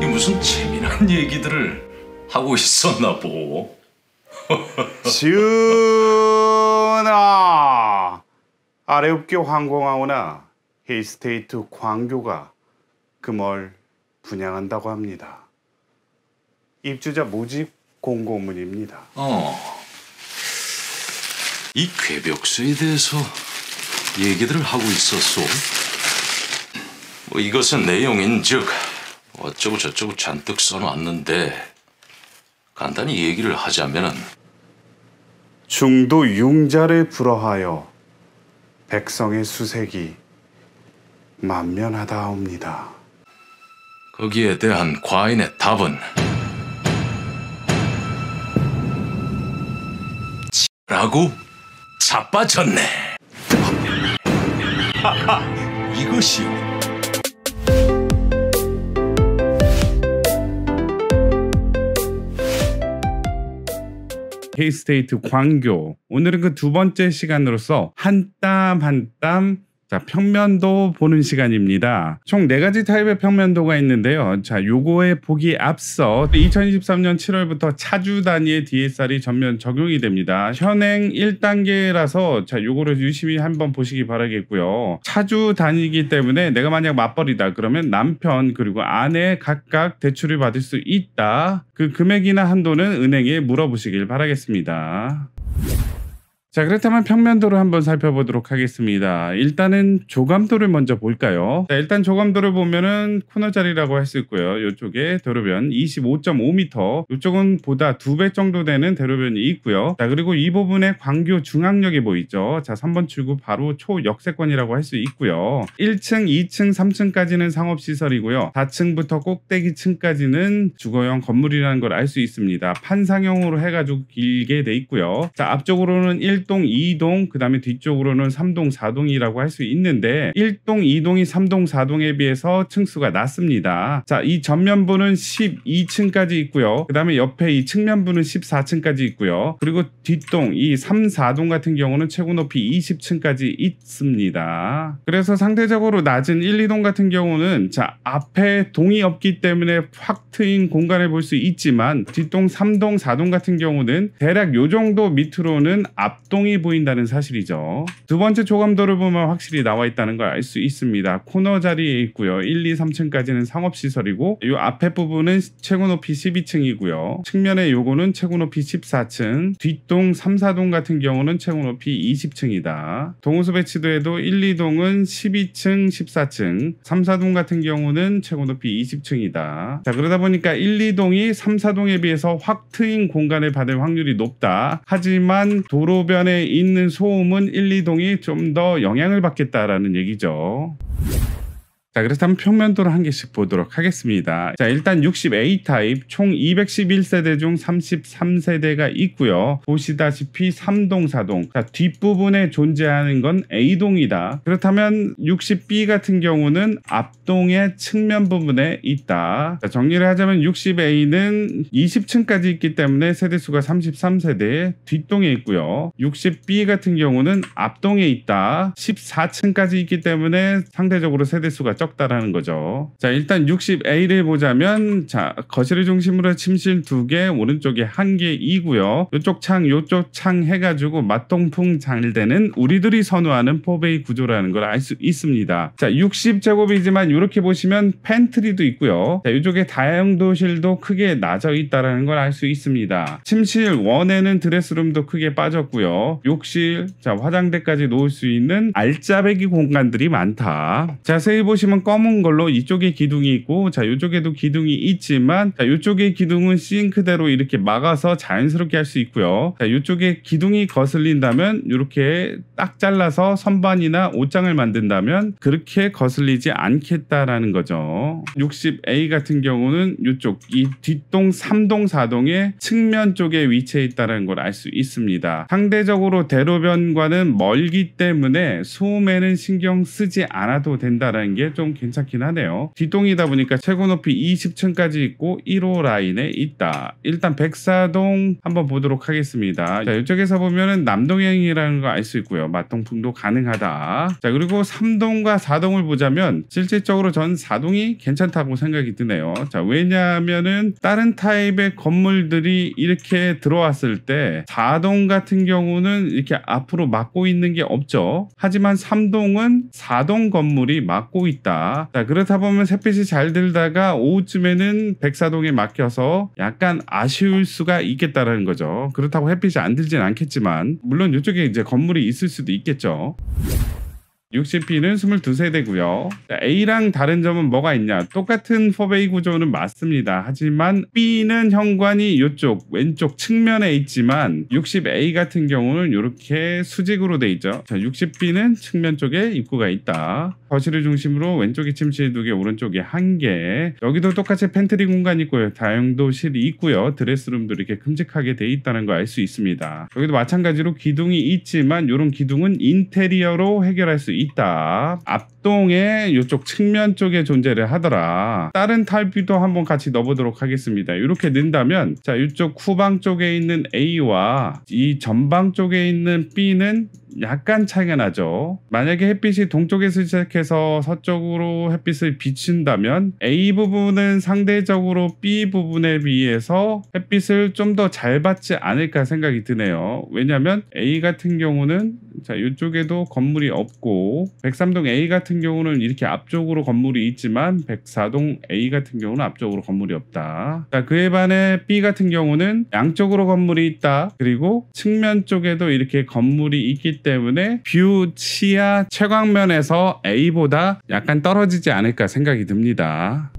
이 무슨 재미난 얘기들을 하고 있었나 보. 지은아, 아래읍교 황공하오나 힐스테이트 광교가 금월 분양한다고 합니다. 입주자 모집 공고문입니다. 이 궤벽수에 대해서 얘기들을 하고 있었소. 뭐 이것은 내용인즉 어쩌고 저쩌고 잔뜩 써놨는데 간단히 얘기를 하자면은 중도 융자를 불허하여 백성의 수색이 만면하다옵니다. 거기에 대한 과인의 답은 라고 자빠졌네. 이것이요. 힐스테이트 광교. 오늘은 그 두 번째 시간으로서 한 땀 한 땀 평면도 보는 시간입니다. 총 4가지 타입의 평면도가 있는데요. 자, 요거에 보기 앞서 2023년 7월부터 차주 단위의 DSR이 전면 적용이 됩니다. 현행 1단계라서 자, 요거를 유심히 한번 보시기 바라겠고요. 차주 단위이기 때문에 내가 만약 맞벌이다 그러면 남편 그리고 아내 각각 대출을 받을 수 있다. 그 금액이나 한도는 은행에 물어보시길 바라겠습니다. 자, 그렇다면 평면도를 한번 살펴보도록 하겠습니다. 일단은 조감도를 먼저 볼까요? 자, 일단 조감도를 보면은 코너 자리라고 할 수 있고요. 이쪽에 대로변 25.5m, 이쪽은 보다 2배 정도 되는 대로변이 있고요. 자, 그리고 이 부분에 광교 중앙역이 보이죠. 자, 3번 출구 바로 초역세권이라고 할 수 있고요. 1층, 2층, 3층까지는 상업시설이고요. 4층부터 꼭대기층까지는 주거용 건물이라는 걸 알 수 있습니다. 판상형으로 해가지고 길게 돼 있고요. 자, 앞쪽으로는 1동, 2동, 그 다음에 뒤쪽으로는 3동, 4동이라고 할 수 있는데 1동, 2동이 3동, 4동에 비해서 층수가 낮습니다. 자, 이 전면부는 12층까지 있고요. 그 다음에 옆에 이 측면부는 14층까지 있고요. 그리고 뒷동, 이 3, 4동 같은 경우는 최고 높이 20층까지 있습니다. 그래서 상대적으로 낮은 1, 2동 같은 경우는 자, 앞에 동이 없기 때문에 확 트인 공간을 볼 수 있지만 뒷동, 3동, 4동 같은 경우는 대략 요 정도 밑으로는 앞동이 보인다는 사실이죠. 두 번째 조감도를 보면 확실히 나와 있다는 걸 알 수 있습니다. 코너 자리에 있고요. 1, 2, 3층까지는 상업시설이고 이 앞에 부분은 최고 높이 12층이고요. 측면에 요거는 최고 높이 14층, 뒷동 3, 4동 같은 경우는 최고 높이 20층이다. 동호수 배치도에도 1, 2동은 12층, 14층, 3, 4동 같은 경우는 최고 높이 20층이다. 자, 그러다 보니까 1, 2동이 3, 4동에 비해서 확 트인 공간을 받을 확률이 높다. 하지만 도로변에 있는 소음은 1, 2동이 좀 더 영향을 받겠다라는 얘기죠. 자, 그렇다면 평면도를 한 개씩 보도록 하겠습니다. 자, 일단 60A 타입 총 211세대 중 33세대가 있고요. 보시다시피 3동, 4동. 자, 뒷부분에 존재하는 건 A동이다. 그렇다면 60B 같은 경우는 앞동의 측면 부분에 있다. 자, 정리를 하자면 60A는 20층까지 있기 때문에 세대수가 33세대 뒷동에 있고요. 60B 같은 경우는 앞동에 있다. 14층까지 있기 때문에 상대적으로 세대수가 적다라는 거죠. 자, 일단 60A를 보자면 자, 거실을 중심으로 침실 2개, 오른쪽에 1개이고요. 이쪽 창 해가지고 맞동풍 잘 되는 우리들이 선호하는 4베이 구조라는 걸 알 수 있습니다. 자, 60제곱이지만 이렇게 보시면 팬트리도 있고요. 자, 이쪽에 다용도실도 크게 나져 있다라는 걸 알 수 있습니다. 침실 1에는 드레스룸도 크게 빠졌고요. 욕실, 자, 화장대까지 놓을 수 있는 알짜배기 공간들이 많다. 자세히 보시면 검은 걸로 이쪽에 기둥이 있고 자, 이쪽에도 기둥이 있지만 자, 이쪽의 기둥은 싱크대로 이렇게 막아서 자연스럽게 할 수 있고요. 자, 이쪽에 기둥이 거슬린다면 이렇게 딱 잘라서 선반이나 옷장을 만든다면 그렇게 거슬리지 않겠다라는 거죠. 60A 같은 경우는 이쪽 이 뒷동 3동 4동의 측면 쪽에 위치해 있다는 걸 알 수 있습니다. 상대적으로 대로변과는 멀기 때문에 소음에는 신경 쓰지 않아도 된다는 게 좀 괜찮긴 하네요. 뒷동이다 보니까 최고 높이 20층까지 있고 1호 라인에 있다. 일단 백사동 한번 보도록 하겠습니다. 자, 이쪽에서 보면은 남동행이라는 거 알 수 있고요. 맞동풍도 가능하다. 자, 그리고 3동과 4동을 보자면 실질적으로 전 4동이 괜찮다고 생각이 드네요. 자, 왜냐하면은 다른 타입의 건물들이 이렇게 들어왔을 때 4동 같은 경우는 이렇게 앞으로 막고 있는 게 없죠. 하지만 3동은 4동 건물이 막고 있다. 자, 그렇다 보면 햇빛이 잘 들다가 오후쯤에는 백사동에 막혀서 약간 아쉬울 수가 있겠다라는 거죠. 그렇다고 햇빛이 안 들진 않겠지만 물론 이쪽에 이제 건물이 있을 수도 있겠죠. 60B는 22세대고요. A랑 다른 점은 뭐가 있냐? 똑같은 4베이 구조는 맞습니다. 하지만 B는 현관이 이쪽 왼쪽 측면에 있지만 60A 같은 경우는 이렇게 수직으로 돼 있죠. 자, 60B는 측면 쪽에 입구가 있다. 거실을 중심으로 왼쪽에 침실 2개, 오른쪽에 1개. 여기도 똑같이 팬트리 공간이 있고요. 다용도실이 있고요. 드레스룸도 이렇게 큼직하게 돼 있다는 거 알 수 있습니다. 여기도 마찬가지로 기둥이 있지만 이런 기둥은 인테리어로 해결할 수 있다. 앞동에 이쪽 측면 쪽에 존재를 하더라. 다른 탈비도 한번 같이 넣어보도록 하겠습니다. 이렇게 넣는다면 자, 이쪽 후방 쪽에 있는 A와 이 전방 쪽에 있는 B는 약간 차이가 나죠. 만약에 햇빛이 동쪽에서 시작해서 서쪽으로 햇빛을 비춘다면 A 부분은 상대적으로 B 부분에 비해서 햇빛을 좀 더 잘 받지 않을까 생각이 드네요. 왜냐하면 A 같은 경우는 자, 이쪽에도 건물이 없고 103동 A 같은 경우는 이렇게 앞쪽으로 건물이 있지만 104동 A 같은 경우는 앞쪽으로 건물이 없다. 자, 그에 반해 B 같은 경우는 양쪽으로 건물이 있다. 그리고 측면 쪽에도 이렇게 건물이 있기 때문에 뷰 치아 채광면에서 A보다 약간 떨어지지 않을까 생각이 듭니다.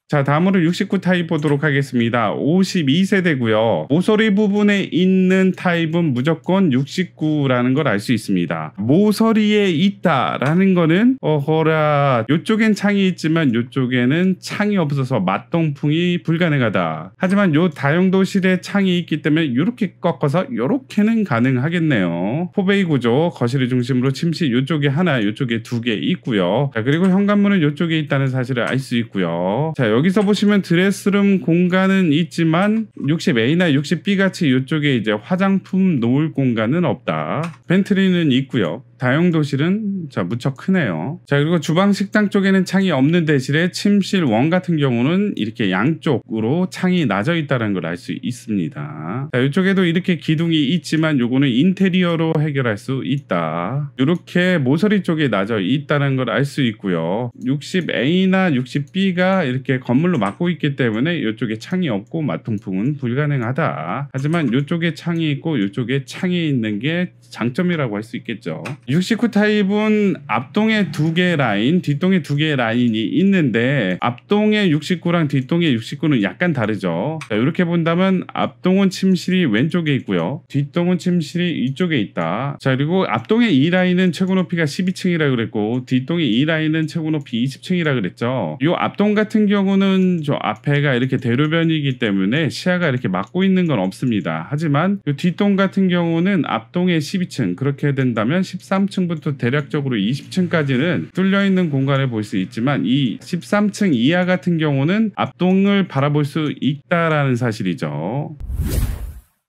자, 다음으로 69 타입 보도록 하겠습니다. 52세대고요. 모서리 부분에 있는 타입은 무조건 69라는 걸 알 수 있습니다. 모서리에 있다라는 거는 어허라, 이쪽엔 창이 있지만 이쪽에는 창이 없어서 맞동풍이 불가능하다. 하지만 요 다용도실에 창이 있기 때문에 이렇게 꺾어서 이렇게는 가능하겠네요. 4베이 구조, 거실을 중심으로 침실 이쪽에 하나, 이쪽에 2개 있고요. 자, 그리고 현관문은 이쪽에 있다는 사실을 알 수 있고요. 자, 여기서 보시면 드레스룸 공간은 있지만 60A나 60B 같이 이쪽에 이제 화장품 놓을 공간은 없다. 벤트리는 있고요. 다용도실은 자, 무척 크네요. 자, 그리고 주방 식당 쪽에는 창이 없는 대신에 침실 원 같은 경우는 이렇게 양쪽으로 창이 나져 있다는 걸 알 수 있습니다. 자, 이쪽에도 이렇게 기둥이 있지만 요거는 인테리어로 해결할 수 있다. 이렇게 모서리 쪽에 나져 있다는 걸 알 수 있고요. 60A나 60B가 이렇게 건물로 막고 있기 때문에 이쪽에 창이 없고 맞통풍은 불가능하다. 하지만 이쪽에 창이 있고 이쪽에 창이 있는 게 장점이라고 할 수 있겠죠. 69 타입은 앞동에 2개 라인, 뒷동에 2개 라인이 있는데 앞동의 69랑 뒷동의 69는 약간 다르죠. 자, 이렇게 본다면 앞동은 침실이 왼쪽에 있고요. 뒷동은 침실이 이쪽에 있다. 자, 그리고 앞동의 이 라인은 최고 높이가 12층이라 그랬고 뒷동의 이 라인은 최고 높이 20층이라 그랬죠. 이 앞동 같은 경우는 저 앞에가 이렇게 대로변이기 때문에 시야가 이렇게 막고 있는 건 없습니다. 하지만 이 뒷동 같은 경우는 앞동의 12층, 그렇게 된다면 13층부터 대략적으로 20층까지는 뚫려있는 공간을 볼 수 있지만 이 13층 이하 같은 경우는 앞동을 바라볼 수 있다라는 사실이죠.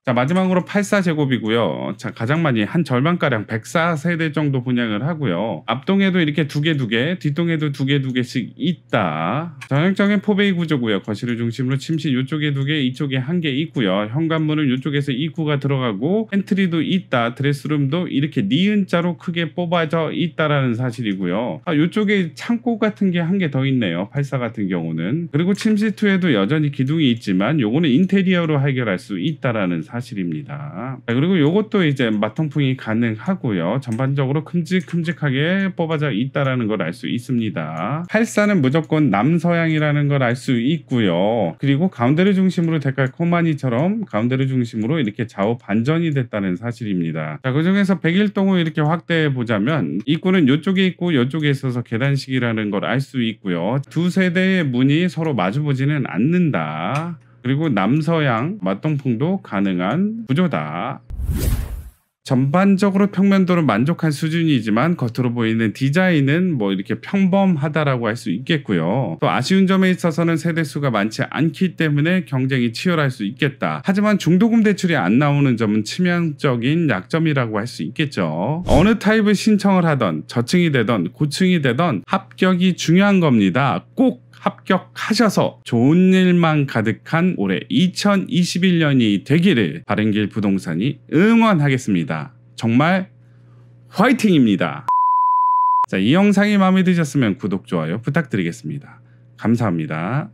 자, 마지막으로 84제곱이고요. 자, 가장 많이 한 절반가량 104세대 정도 분양을 하고요. 앞동에도 이렇게 2개, 뒷동에도 2개씩 있다. 전형적인 4베이 구조고요. 거실을 중심으로 침실 이쪽에 2개, 이쪽에 1개 있고요. 현관문은 이쪽에서 입구가 들어가고 팬트리도 있다. 드레스룸도 이렇게 니은자로 크게 뽑아져 있다라는 사실이고요. 이쪽에 창고 같은 게 1개 더 있네요. 84 같은 경우는. 그리고 침실 2에도 여전히 기둥이 있지만 요거는 인테리어로 해결할 수 있다라는 사실입니다. 그리고 이것도 이제 맞통풍이 가능하고요. 전반적으로 큼직큼직하게 뽑아져 있다라는 걸 알 수 있습니다. 84는 무조건 남서향이라는 걸 알 수 있고요. 그리고 가운데를 중심으로 데칼코마니처럼 가운데를 중심으로 이렇게 좌우 반전이 됐다는 사실입니다. 자, 그중에서 101동을 이렇게 확대해 보자면 입구는 이쪽에 있고 이쪽에 있어서 계단식이라는 걸 알 수 있고요. 두 세대의 문이 서로 마주보지는 않는다. 그리고 남서양 맞동풍도 가능한 구조다. 전반적으로 평면도는 만족한 수준이지만 겉으로 보이는 디자인은 뭐 이렇게 평범하다라고 할 수 있겠고요. 또 아쉬운 점에 있어서는 세대수가 많지 않기 때문에 경쟁이 치열할 수 있겠다. 하지만 중도금 대출이 안 나오는 점은 치명적인 약점이라고 할 수 있겠죠. 어느 타입을 신청을 하던 저층이 되던 고층이 되던 합격이 중요한 겁니다. 꼭 합격하셔서 좋은 일만 가득한 올해 2021년이 되기를 바른길 부동산이 응원하겠습니다. 정말 화이팅입니다. 자, 이 영상이 마음에 드셨으면 구독, 좋아요 부탁드리겠습니다. 감사합니다.